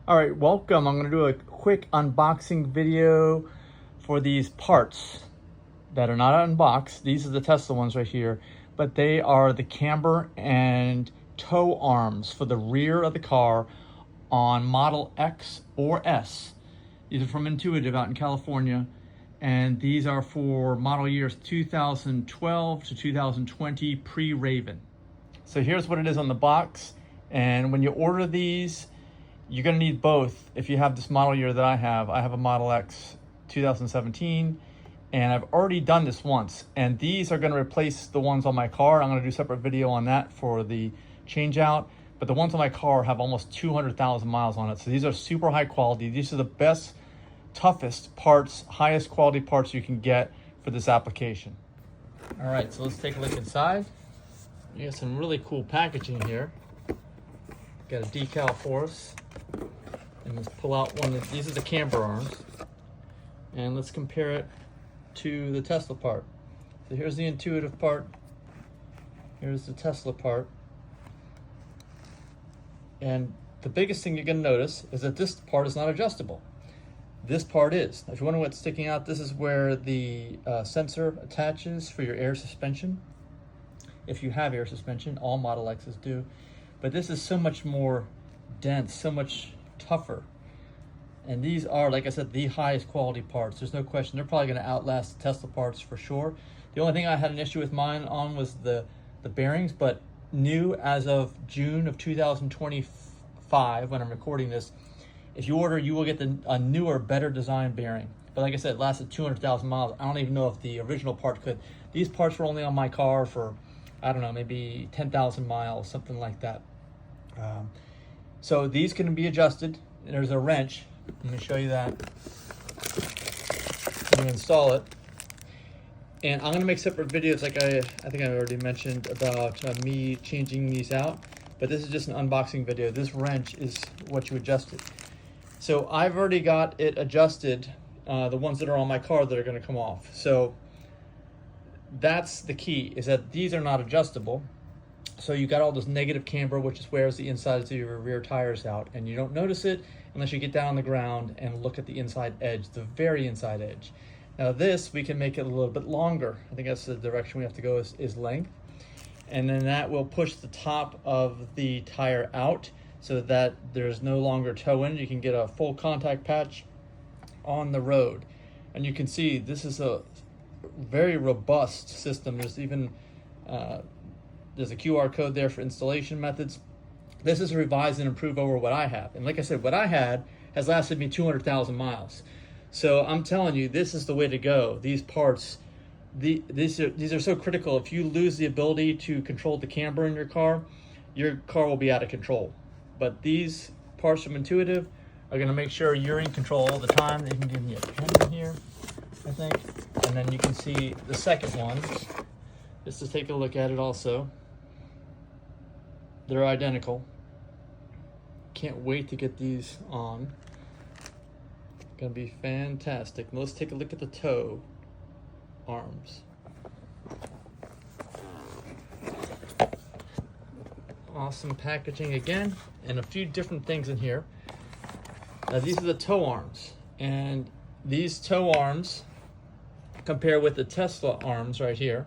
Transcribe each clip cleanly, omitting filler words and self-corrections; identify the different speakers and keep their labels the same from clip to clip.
Speaker 1: All right, welcome. I'm going to do a quick unboxing video for these parts that are not unboxed. These are the Tesla ones right here, but they are the camber and toe arms for the rear of the car on Model X or S. These are from n2itive out in California, and these are for model years 2012 to 2020 pre-Raven. So here's what it is on the box, and when you order these, you're going to need both. If you have this model year that I have a Model X 2017, and I've already done this once, and these are going to replace the ones on my car. I'm going to do a separate video on that for the change out, but the ones on my car have almost 200,000 miles on it. So these are super high quality. These are the best, toughest parts, highest quality parts you can get for this application. All right, so let's take a look inside. You got some really cool packaging here. Got a decal for us. And let's pull out one of these are the camber arms. And let's compare it to the Tesla part. So here's the n2itive part. Here's the Tesla part. And the biggest thing you're going to notice is that this part is not adjustable. This part is. If you wonder what's sticking out, this is where the sensor attaches for your air suspension. If you have air suspension, all Model X's do. But this is so much more dense, so much tougher. And these are, like I said, the highest quality parts. There's no question. They're probably going to outlast the Tesla parts for sure. The only thing I had an issue with mine on was the bearings, but new as of June of 2025, when I'm recording this, if you order, you will get a newer, better design bearing. But like I said, it lasted 200,000 miles. I don't even know if the original part could. These parts were only on my car for, I don't know, maybe 10,000 miles, something like that. So these can be adjusted. There's a wrench. Let me show you that. You install it. And I'm going to make separate videos, like I think I already mentioned, about me changing these out. But this is just an unboxing video. This wrench is what you adjust it. So I've already got it adjusted, the ones that are on my car that are going to come off. So that's the key, is that these are not adjustable. So you got all this negative camber, which is wears the insides of your rear tires out, and you don't notice it unless you get down on the ground and look at the inside edge, the very inside edge. Now this, we can make it a little bit longer. I think that's the direction we have to go, is length. And then that will push the top of the tire out so that there's no longer toe in. You can get a full contact patch on the road. And you can see this is a very robust system. There's even there's a QR code there for installation methods. This is revised and improved over what I have. And like I said, what I had has lasted me 200,000 miles. So I'm telling you, this is the way to go. These parts, these are so critical. If you lose the ability to control the camber in your car will be out of control. But these parts from n2itive are gonna make sure you're in control all the time. They can give me a pen in here, I think. And then you can see the second one, just to take a look at it also. They're identical. Can't wait to get these on. Gonna be fantastic. Let's take a look at the toe arms. Awesome packaging again, and a few different things in here. Now these are the toe arms, and these toe arms compare with the Tesla arms right here.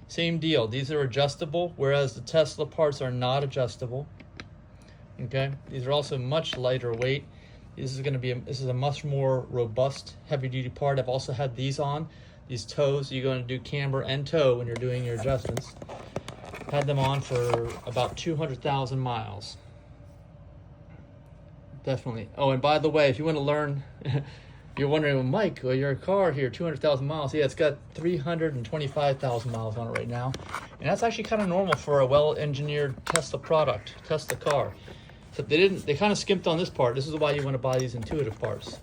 Speaker 1: Same deal. These are adjustable, whereas the Tesla parts are not adjustable. Okay, these are also much lighter weight. This is a much more robust, heavy-duty part. I've also had these on, these toes. You're going to do camber and toe when you're doing your adjustments. Had them on for about 200,000 miles. Definitely. Oh, and by the way, if you want to learn, you're wondering, well, Mike, well, your car here, 200,000 miles. Yeah, it's got 325,000 miles on it right now. And that's actually kind of normal for a well-engineered Tesla product, Tesla car. So they kind of skimped on this part. This is why you want to buy these n2itive parts.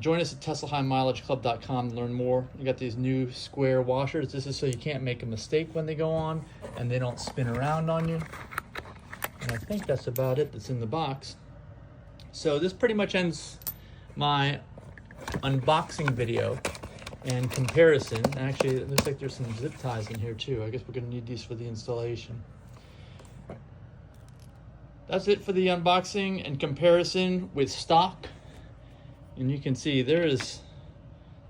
Speaker 1: Join us at TeslaHighMileageClub.com to learn more. You got these new square washers. This is so you can't make a mistake when they go on and they don't spin around on you. And I think that's about it that's in the box. So this pretty much ends my unboxing video and comparison. Actually, it looks like there's some zip ties in here too. I guess we're going to need these for the installation. that's it for the unboxing and comparison with stock. And you can see there's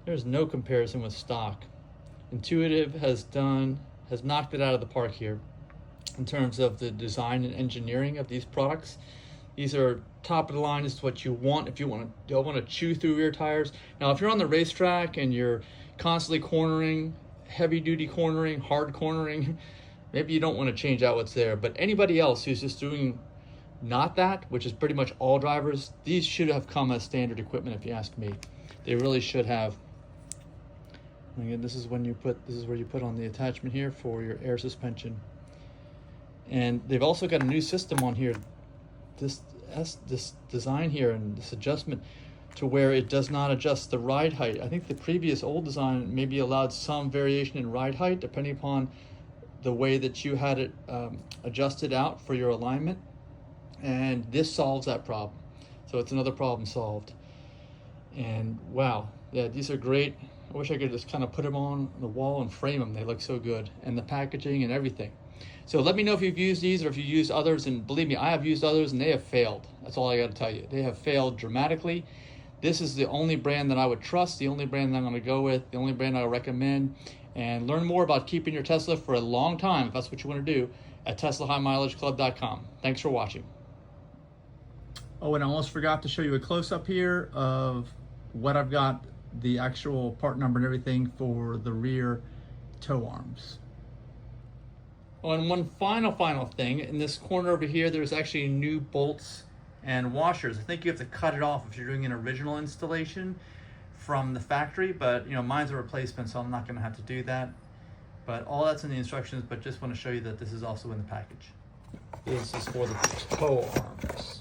Speaker 1: no comparison with stock. n2itive has knocked it out of the park here in terms of the design and engineering of these products. These are top of the line. This is what you want if you don't want to chew through rear tires. Now, if you're on the racetrack and you're constantly cornering, heavy duty cornering, hard cornering, maybe you don't want to change out what's there. But anybody else who's just doing not that, which is pretty much all drivers, these should have come as standard equipment if you ask me. They really should have. And again, this is where you put on the attachment here for your air suspension. And they've also got a new system on here. This design here and this adjustment to where it does not adjust the ride height. I think the previous old design maybe allowed some variation in ride height depending upon the way that you had it adjusted out for your alignment, and this solves that problem. So it's another problem solved. And wow, yeah, these are great. I wish I could just kind of put them on the wall and frame them. They look so good, and the packaging and everything. So let me know if you've used these or if you used others, and believe me, I have used others and they have failed. That's all I got to tell you. They have failed dramatically. This is the only brand that I would trust, the only brand that I'm going to go with, the only brand I recommend. And learn more about keeping your Tesla for a long time, if that's what you want to do, at TeslaHighMileageClub.com. Thanks for watching. Oh, and I almost forgot to show you a close-up here of what I've got, the actual part number and everything for the rear tow arms. Oh, and one final thing, in this corner over here, there's actually new bolts and washers. I think you have to cut it off if you're doing an original installation from the factory, but you know, mine's a replacement, so I'm not going to have to do that. But all that's in the instructions, but just want to show you that this is also in the package. This is for the tow arms.